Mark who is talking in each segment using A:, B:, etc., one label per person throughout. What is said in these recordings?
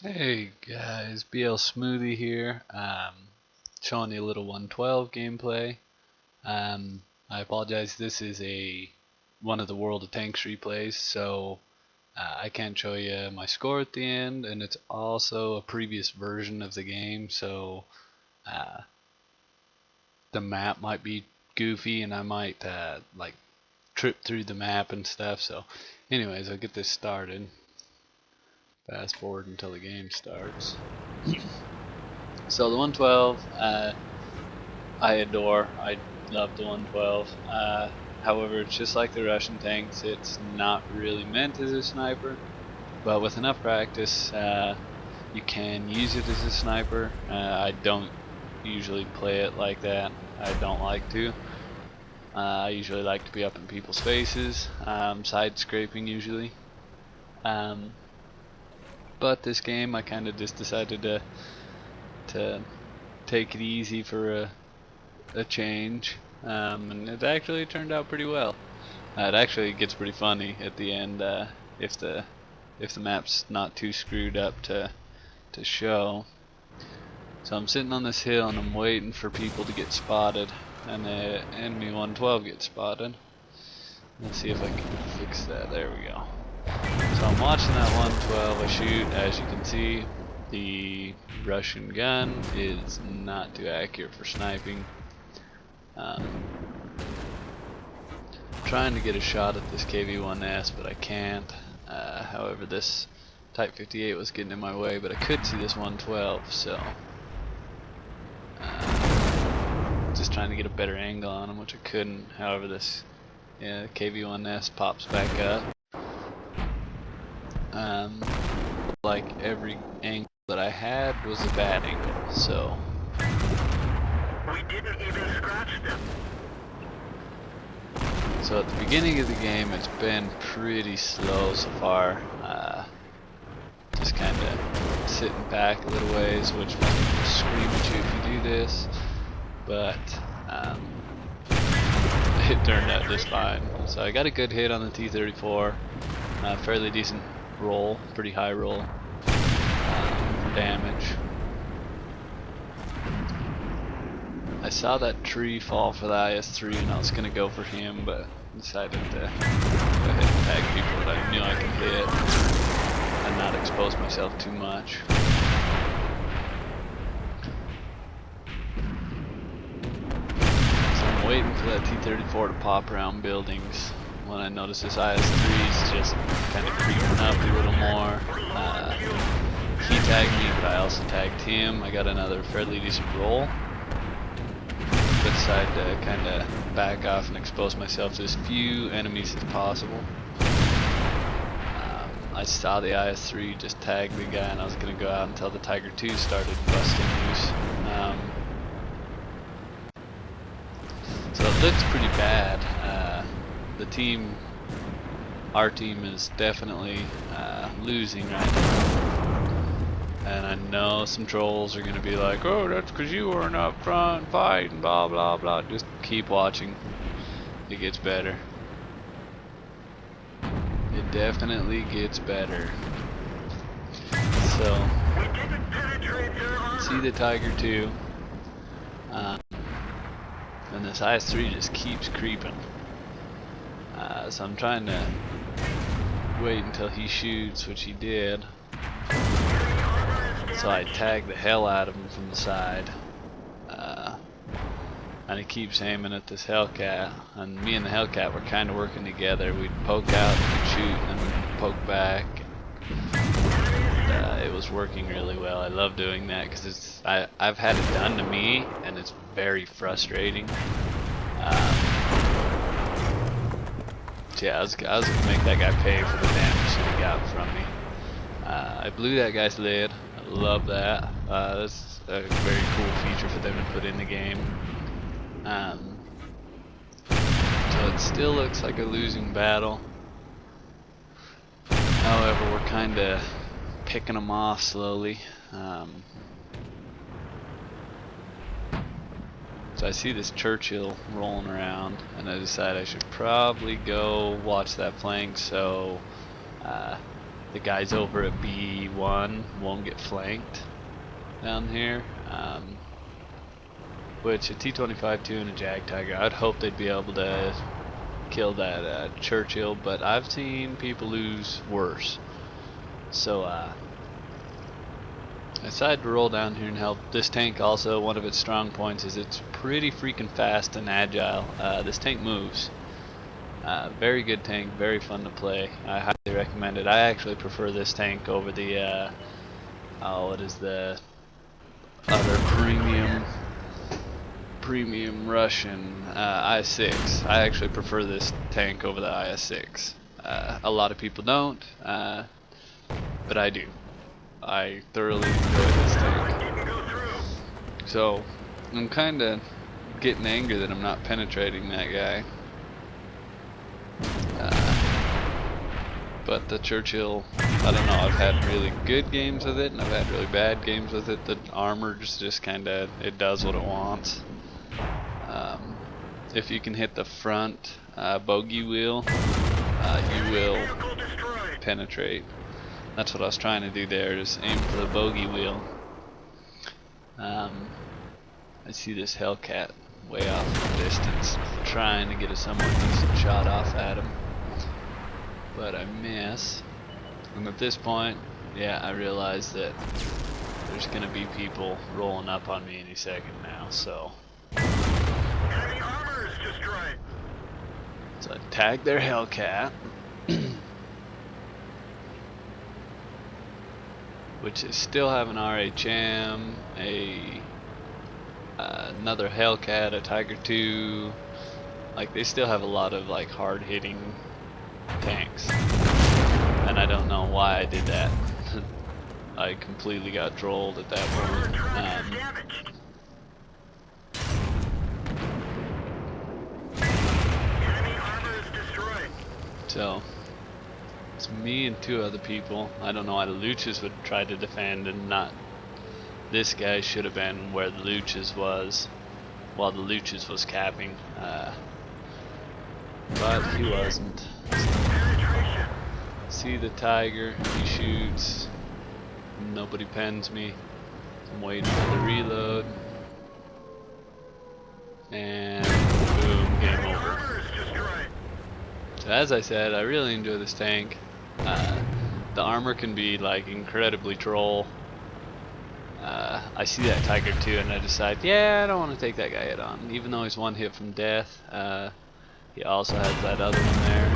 A: Hey guys, BL Smoothie here. Showing you a little 112 gameplay. I apologize. This is one of the World of Tanks replays, so I can't show you my score at the end, and it's also a previous version of the game, so uh, the map might be goofy, and I might like trip through the map and stuff. So, anyways, I'll get this started. Fast forward until the game starts. So the 112, I adore. I love the 112. However, it's just like the Russian tanks. It's not really meant as a sniper, but with enough practice, you can use it as a sniper. I don't usually play it like that. I don't like to. I usually like to be up in people's faces, side scraping usually. But this game, I kind of just decided to take it easy for a change, and it actually turned out pretty well. It actually gets pretty funny at the end if the map's not too screwed up to show. So I'm sitting on this hill and I'm waiting for people to get spotted, and the enemy 112 gets spotted. Let's see if I can fix that. There we go. So I'm watching that 112. I shoot. As you can see, the Russian gun is not too accurate for sniping. Trying to get a shot at this KV-1S, but I can't. However, this Type 58 was getting in my way, but I could see this 112, so just trying to get a better angle on him, which I couldn't. However, this KV-1S pops back up. Like every angle that I had was a bad angle, so
B: we didn't even scratch them.
A: So at the beginning of the game, it's been pretty slow so far. Just kind of sitting back a little ways, which might scream at you if you do this, but it turned out just fine. So I got a good hit on the T-34, fairly decent roll, pretty high roll for damage. I saw that tree fall for the IS-3 and I was going to go for him, but decided to go ahead and tag people that I knew I could hit and not expose myself too much. So I'm waiting for that T-34 to pop around buildings when I notice this IS-3 is just kind of creeping up a little more. He tagged me, but I also tagged him. I got another fairly decent roll. Decided to kind of back off and expose myself to as few enemies as possible. I saw the IS-3 just tag the guy, and I was going to go out until the Tiger II started busting loose. So it looks pretty bad. Our team is definitely losing right now. And I know some trolls are going to be like, oh, that's because you weren't up front fighting, blah, blah, blah. Just keep watching. It gets better. It definitely gets better. So, see the Tiger II. And this IS-3 just keeps creeping. So I'm trying to wait until he shoots, which he did. So I tagged the hell out of him from the side, and he keeps aiming at this Hellcat, and me and the Hellcat were kind of working together. We'd poke out, we'd shoot, and then we'd poke back. And, it was working really well. I love doing that because I've had it done to me, and it's very frustrating. Yeah, I was gonna make that guy pay for the damage that he got from me. I blew that guy's lid. I love that. That's a very cool feature for them to put in the game. So it still looks like a losing battle. However, we're kind of picking them off slowly. So I see this Churchill rolling around, and I decide I should probably go watch that flank. So the guys over at B1 won't get flanked down here. Which a T-25-2 and a Jag Tiger, I'd hope they'd be able to kill that Churchill, but I've seen people lose worse. So I decided to roll down here and help. This tank also, one of its strong points is it's pretty freaking fast and agile. This tank moves. Very good tank, very fun to play. I highly recommend it. I actually prefer this tank over the what is the other premium Russian IS-6. I actually prefer this tank over the IS-6. A lot of people don't, but I do. I thoroughly enjoy this tank. So I'm kind of getting angry that I'm not penetrating that guy. But the Churchill, I don't know, I've had really good games with it and I've had really bad games with it. The armor just kind of, it does what it wants. If you can hit the front bogey wheel, you will penetrate. That's what I was trying to do there, is aim for the bogey wheel. I see this Hellcat way off in the distance, trying to get a somewhat decent shot off at him, but I miss. And at this point, yeah, I realize that there's gonna be people rolling up on me any second now, so I tagged their Hellcat, which is still have an RHM, another Hellcat, a Tiger II. Like, they still have a lot of like hard-hitting tanks, and I don't know why I did that. I completely got trolled at that point. So it's me and two other people. I don't know why the Luchas would try to defend and not. This guy should have been where the Luchas was while the Luchas was capping, but he wasn't. See the Tiger, he shoots, nobody pens me. I'm waiting for the reload, and boom, game over. So as I said, I really enjoy this tank. The armor can be like incredibly troll. I see that Tiger II and I decide, yeah, I don't want to take that guy head on, even though he's one hit from death. He also has that other one there,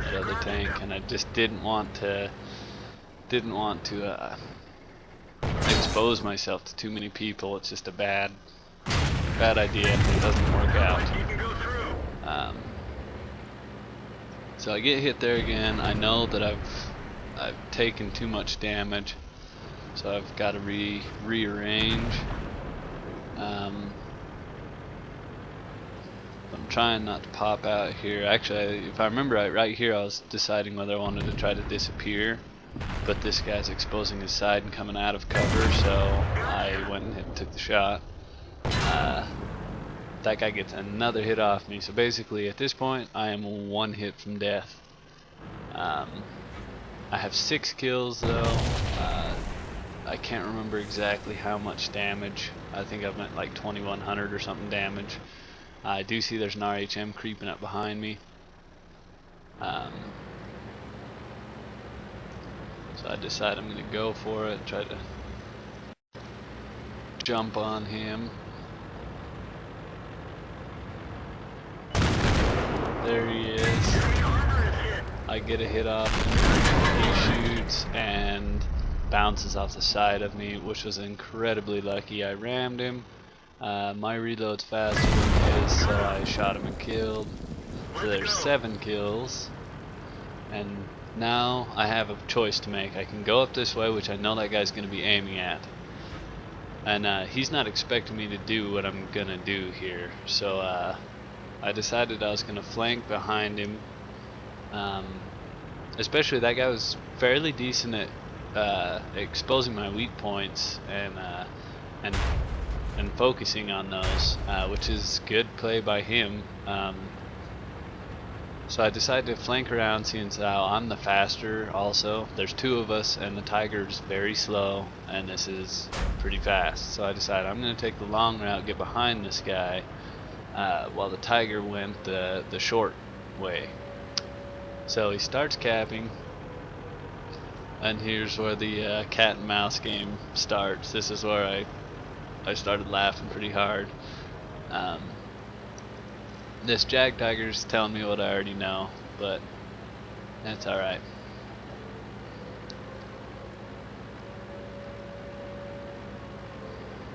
A: that other tank, and I just didn't want to expose myself to too many people. It's just a bad idea. It doesn't work out. So I get hit there again. I know that I've taken too much damage, so I've got to rearrange. I'm trying not to pop out here. Actually, if I remember right here I was deciding whether I wanted to try to disappear, but this guy's exposing his side and coming out of cover, so I went and took the shot. That guy gets another hit off me, so basically at this point I am one hit from death. I have 6 kills though. I can't remember exactly how much damage. I think I've meant like 2100 or something damage. I do see there's an RHM creeping up behind me. So I decide I'm going to go for it, try to jump on him. There he is. I get a hit off him. He shoots and bounces off the side of me, which was incredibly lucky. I rammed him. My reload's faster than his, so I shot him and killed. So there's 7 kills. And now I have a choice to make. I can go up this way, which I know that guy's going to be aiming at. And he's not expecting me to do what I'm going to do here. So I decided I was going to flank behind him. Especially that guy was fairly decent at exposing my weak points and focusing on those, which is good play by him. So So I decided to flank around, seeing as how I'm the faster also. There's two of us and the tiger's very slow and this is pretty fast. So I decided I'm going to take the long route, get behind this guy, while the tiger went the short way. So he starts capping, and here's where the cat and mouse game starts. This is where I started laughing pretty hard. This jag tiger's telling me what I already know, but that's alright.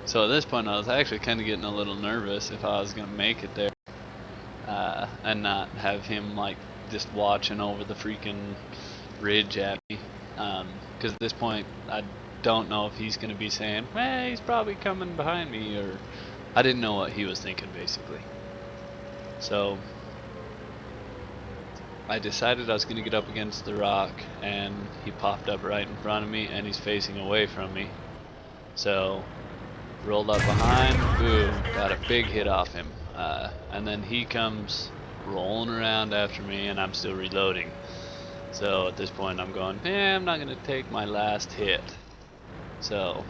A: So at this point I was actually kind of getting a little nervous if I was going to make it there, and not have him like just watching over the freaking ridge at me, because at this point I don't know if he's going to be saying, hey, he's probably coming behind me, or I didn't know what he was thinking basically. So I decided I was going to get up against the rock, and he popped up right in front of me and he's facing away from me. So rolled up behind, boom, got a big hit off him, and then he comes rolling around after me and I'm still reloading. So at this point I'm going, I'm not going to take my last hit. So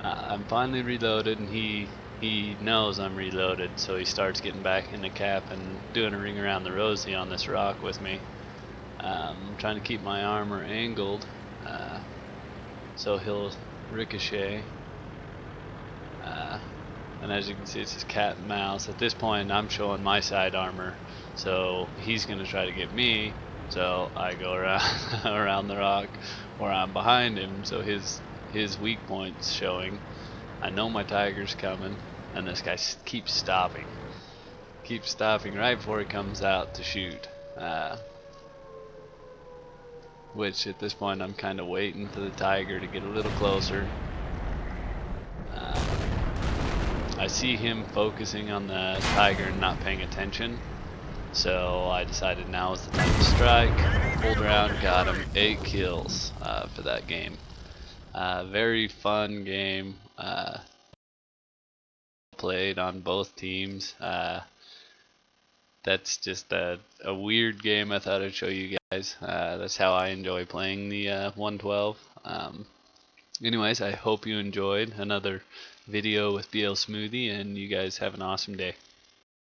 A: I'm finally reloaded, and he knows I'm reloaded, so he starts getting back in the cap and doing a ring around the rosy on this rock with me. I'm trying to keep my armor angled, so he'll ricochet. And as you can see, it's his cat and mouse. At this point I'm showing my side armor, so he's going to try to get me, so I go around around the rock where I'm behind him, so his weak point's showing. I know my tiger's coming, and this guy keeps stopping right before he comes out to shoot, which at this point I'm kind of waiting for the tiger to get a little closer. I see him focusing on the tiger and not paying attention, so I decided now is the time to strike. Pulled around, got him. 8 kills for that game. Very fun game. Played on both teams. That's just a weird game I thought I'd show you guys. That's how I enjoy playing the 112. Anyways, I hope you enjoyed another video with BL Smoothie, and you guys have an awesome day.